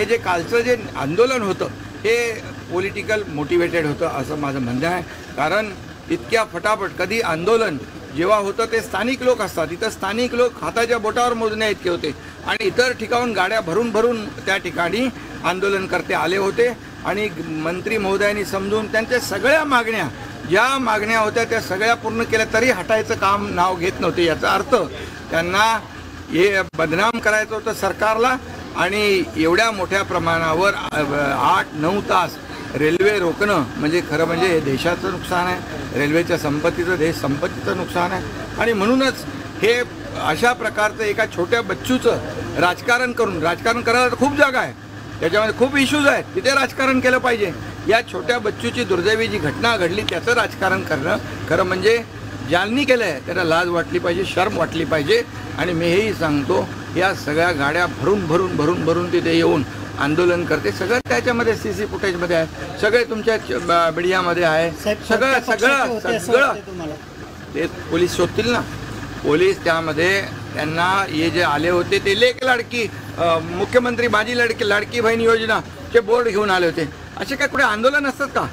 जे कालचं जे आंदोलन होतं हे पॉलिटिकल मोटिवेटेड होतं असं माझं म्हणणं आहे. कारण इतक्या फटाफट कधी आंदोलन जेव्हा होतं ते स्थानिक लोक असतात, इथं स्थानिक लोक हाताच्या बोटावर मोजण्या इतके होते आणि इतर ठिकाणून गाड्या भरून भरून त्या ठिकाणी आंदोलनकर्ते आले होते आणि मंत्री महोदयांनी समजून त्यांच्या सगळ्या मागण्या ज्या मागण्या होत्या त्या सगळ्या पूर्ण केल्या तरी हटायचं काम नाव घेत नव्हते. याचा अर्थ त्यांना हे बदनाम करायचं होतं सरकारला आणि एवढ्या मोठ्या प्रमाणावर 8-9 तास रेल्वे रोखणं म्हणजे खरं म्हणजे हे देशाचं नुकसान आहे, रेल्वेच्या संपत्तीचं नुकसान आहे. आणि म्हणूनच हे अशा प्रकारचं एका छोट्या बच्चूचं राजकारण करायला तर खूप जागा आहे, त्याच्यामध्ये खूप इश्यूज आहेत, तिथे राजकारण केलं पाहिजे. या छोट्या बच्चूची दुर्दैवी जी घटना घडली त्याचं राजकारण करणं खरं म्हणजे ज्यांनी केलं आहे त्यांना लाज वाटली पाहिजे, शर्म वाटली पाहिजे. आणि मी हेही सांगतो या सगळ्या गाड्या भरून तिथे येऊन आंदोलन करते, सगळं त्याच्यामध्ये CC फुटेजमध्ये आहे, सगळे तुमच्या मीडियामध्ये आहे, सगळं ते पोलीस शोधतील ना. पोलीस त्यामध्ये त्यांना हे जे आले होते ते लेक लाडकी मुख्यमंत्री माझी लाडकी बहीण योजनाचे बोर्ड घेऊन आले होते. असे काय कुठे आंदोलन असतात का?